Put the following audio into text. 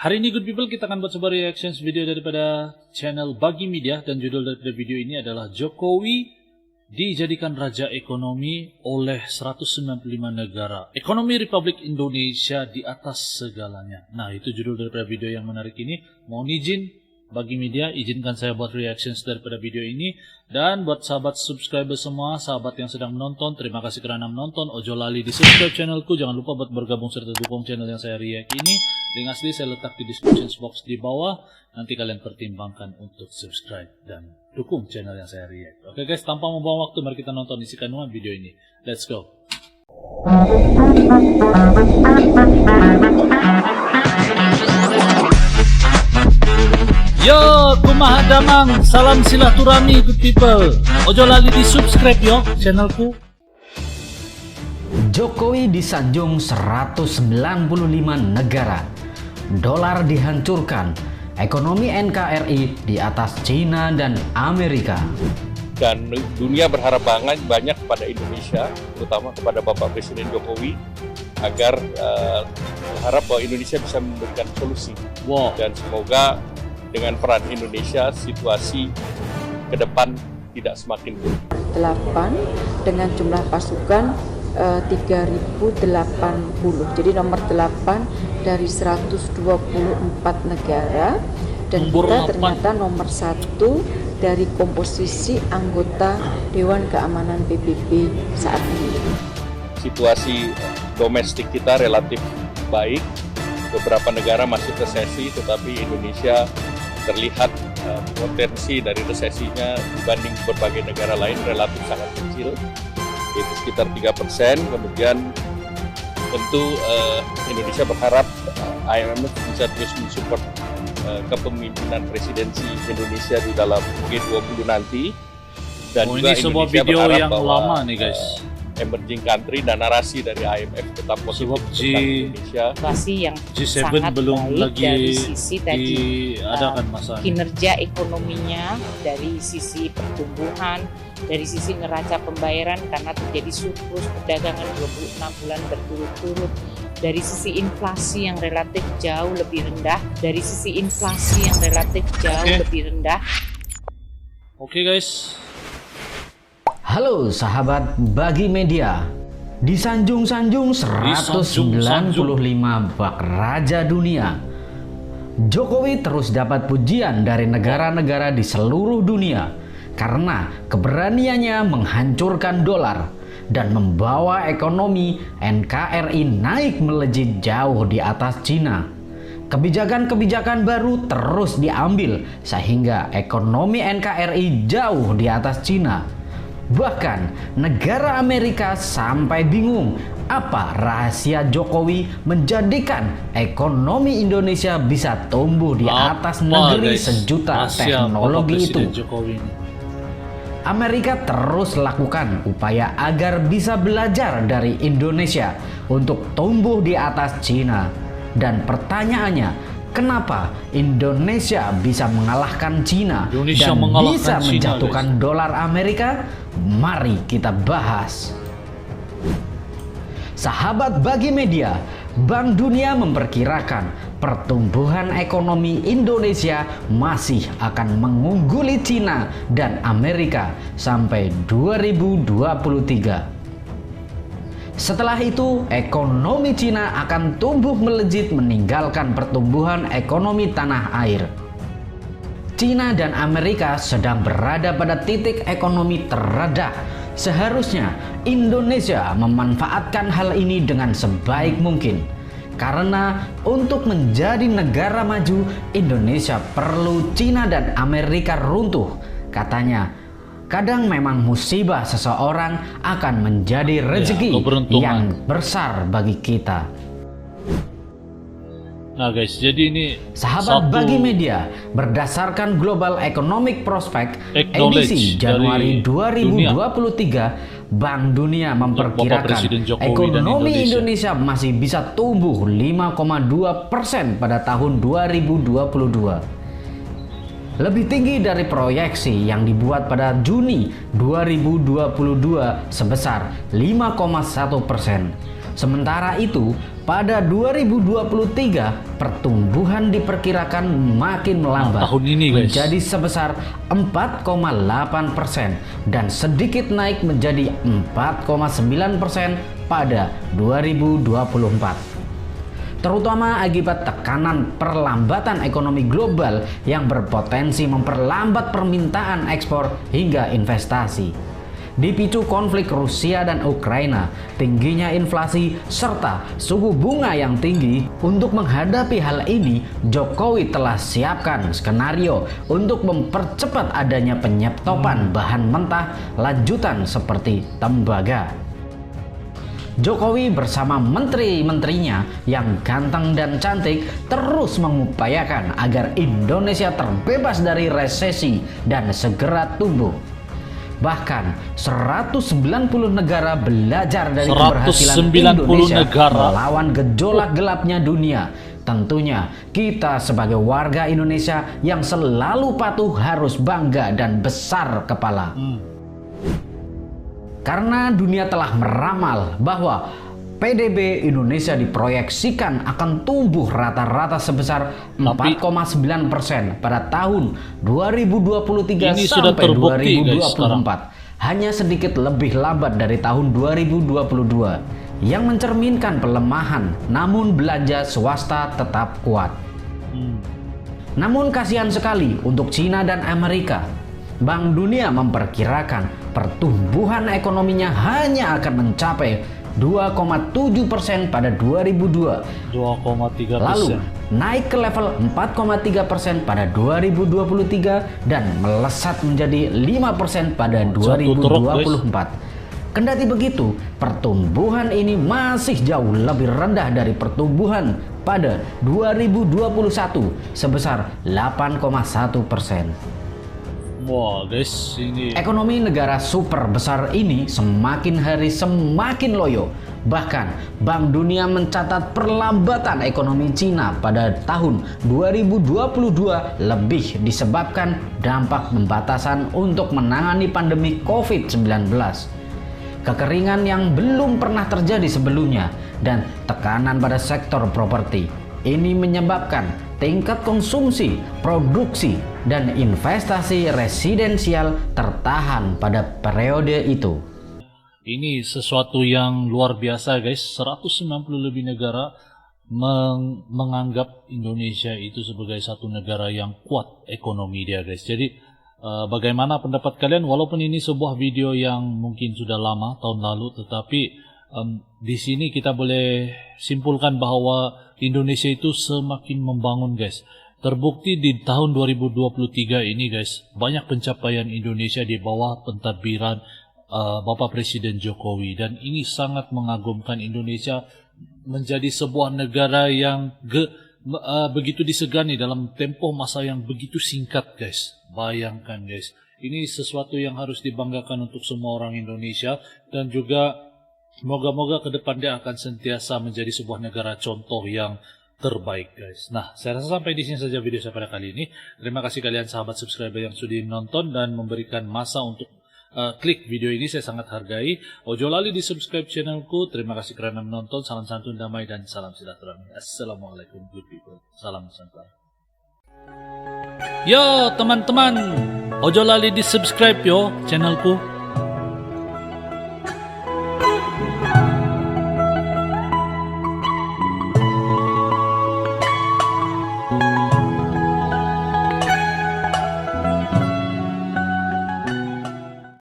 Hari ini good people kita akan buat sebuah reactions video daripada channel Bagi Media dan judul daripada video ini adalah Jokowi dijadikan raja ekonomi oleh 195 negara. Ekonomi Republik Indonesia di atas segalanya. Nah, itu judul daripada video yang menarik ini. Mohon izin Bagi Media, izinkan saya buat reactions daripada video ini. Dan buat sahabat subscriber semua, sahabat yang sedang menonton, terima kasih kerana menonton. Ojo lali di subscribe channelku, jangan lupa buat bergabung serta dukung channel yang saya react ini. Link asli saya letak di description box di bawah. Nanti kalian pertimbangkan untuk subscribe dan dukung channel yang saya react. Oke guys, tanpa membuang waktu, mari kita nonton isi kandungan video ini. Let's go. Yo, kumaha damang, salam silaturahmi good people. Ojo lali di subscribe yo channelku. Jokowi disanjung 195 negara. Dolar dihancurkan. Ekonomi NKRI di atas Cina dan Amerika. Dan dunia berharap banyak kepada Indonesia, terutama kepada Bapak Presiden Jokowi, agar berharap bahwa Indonesia bisa memberikan solusi. Wow. Dan semoga dengan peran Indonesia, situasi ke depan tidak semakin buruk. 8 dengan jumlah pasukan 3080. Jadi nomor 8 dari 124 negara, dan kita ternyata nomor 1 dari komposisi anggota Dewan Keamanan PBB saat ini. Situasi domestik kita relatif baik. Beberapa negara masuk resesi, tetapi Indonesia terlihat potensi dari resesinya dibanding berbagai negara lain relatif sangat kecil, yaitu sekitar 3%. Kemudian tentu Indonesia berharap IMF bisa terus mensupport kepemimpinan presidensi Indonesia di dalam G20 nanti. Dan juga ini sebuah Indonesia video berharap yang bahwa, lama nih guys. Emerging country dan narasi dari IMF tetap positif tentang Indonesia. Situasi yang G7 sangat belum baik lagi dari sisi tadi diadakan masalah kinerja ekonominya, dari sisi pertumbuhan, dari sisi neraca pembayaran karena terjadi surplus perdagangan 26 bulan berturut-turut, dari sisi inflasi yang relatif jauh lebih rendah, lebih rendah. Oke guys. Halo sahabat Bagi Media. Disanjung-sanjung 195 bak raja dunia. Jokowi terus dapat pujian dari negara-negara di seluruh dunia karena keberaniannya menghancurkan dolar dan membawa ekonomi NKRI naik melejit jauh di atas Cina. Kebijakan-kebijakan baru terus diambil sehingga ekonomi NKRI jauh di atas Cina. Bahkan negara Amerika sampai bingung apa rahasia Jokowi menjadikan ekonomi Indonesia bisa tumbuh di atas negeri sejuta teknologi itu. Amerika terus lakukan upaya agar bisa belajar dari Indonesia untuk tumbuh di atas Cina. Dan pertanyaannya, kenapa Indonesia bisa mengalahkan Cina dan bisa menjatuhkan dolar Amerika? Mari kita bahas. Sahabat Bagi Media, Bank Dunia memperkirakan pertumbuhan ekonomi Indonesia masih akan mengungguli Cina dan Amerika sampai 2023. Setelah itu, ekonomi Cina akan tumbuh melejit meninggalkan pertumbuhan ekonomi tanah air. Cina dan Amerika sedang berada pada titik ekonomi terendah. Seharusnya Indonesia memanfaatkan hal ini dengan sebaik mungkin. Karena untuk menjadi negara maju, Indonesia perlu Cina dan Amerika runtuh. Katanya, kadang memang musibah seseorang akan menjadi rezeki yang besar bagi kita. Nah guys, jadi ini sahabat Bagi Media, berdasarkan Global Economic Prospect edisi Januari 2023, Bank Dunia memperkirakan ekonomi Indonesia masih bisa tumbuh 5,2% pada tahun 2022. Lebih tinggi dari proyeksi yang dibuat pada Juni 2022 sebesar 5,1%. Sementara itu, pada 2023 pertumbuhan diperkirakan makin melambat tahun ini, guys, menjadi sebesar 4,8% dan sedikit naik menjadi 4,9% pada 2024. Terutama akibat tekanan perlambatan ekonomi global yang berpotensi memperlambat permintaan ekspor hingga investasi. Dipicu konflik Rusia dan Ukraina, tingginya inflasi, serta suku bunga yang tinggi. Untuk menghadapi hal ini, Jokowi telah siapkan skenario untuk mempercepat adanya penyetopan bahan mentah lanjutan seperti tembaga. Jokowi bersama menteri-menterinya yang ganteng dan cantik terus mengupayakan agar Indonesia terbebas dari resesi dan segera tumbuh. Bahkan 190 negara belajar dari keberhasilan Indonesia melawan gejolak gelapnya dunia. Tentunya kita sebagai warga Indonesia yang selalu patuh harus bangga dan besar kepala. Karena dunia telah meramal bahwa PDB Indonesia diproyeksikan akan tumbuh rata-rata sebesar 4,9% pada tahun 2023 sampai 2024. Hanya sedikit lebih lambat dari tahun 2022 yang mencerminkan pelemahan, namun belanja swasta tetap kuat. Namun kasihan sekali untuk Cina dan Amerika. Bank Dunia memperkirakan pertumbuhan ekonominya hanya akan mencapai 2,7% pada 2002, 2,3%. lalu naik ke level 4,3% pada 2023 dan melesat menjadi 5% pada 2024. Kendati begitu, pertumbuhan ini masih jauh lebih rendah dari pertumbuhan pada 2021 sebesar 8,1%. Wah guys, ini Ekonomi negara super besar ini semakin hari semakin loyo. Bahkan Bank Dunia mencatat perlambatan ekonomi Cina pada tahun 2022 lebih disebabkan dampak pembatasan untuk menangani pandemi COVID-19. Kekeringan yang belum pernah terjadi sebelumnya dan tekanan pada sektor properti. Ini menyebabkan tingkat konsumsi, produksi, dan investasi residensial tertahan pada periode itu. Ini sesuatu yang luar biasa guys. 190 lebih negara menganggap Indonesia itu sebagai satu negara yang kuat ekonomi dia guys. Jadi bagaimana pendapat kalian? Walaupun ini sebuah video yang mungkin sudah lama tahun lalu, tetapi di sini kita boleh simpulkan bahwa Indonesia itu semakin membangun guys. Terbukti di tahun 2023 ini guys, banyak pencapaian Indonesia di bawah pentadbiran Bapak Presiden Jokowi, dan ini sangat mengagumkan. Indonesia menjadi sebuah negara yang begitu disegani dalam tempoh masa yang begitu singkat guys. Bayangkan guys, ini sesuatu yang harus dibanggakan untuk semua orang Indonesia, dan juga moga-moga ke depan dia akan sentiasa menjadi sebuah negara contoh yang terbaik guys. Nah, saya rasa sampai di sini saja video saya pada kali ini. Terima kasih kalian sahabat subscriber yang sudah menonton dan memberikan masa untuk klik video ini, saya sangat hargai. Ojo lali di subscribe channelku. Terima kasih karena menonton. Salam santun, damai, dan salam silaturahmi. Assalamualaikum good people. Salam Nusantara. Yo teman-teman, ojo lali di subscribe yo channelku.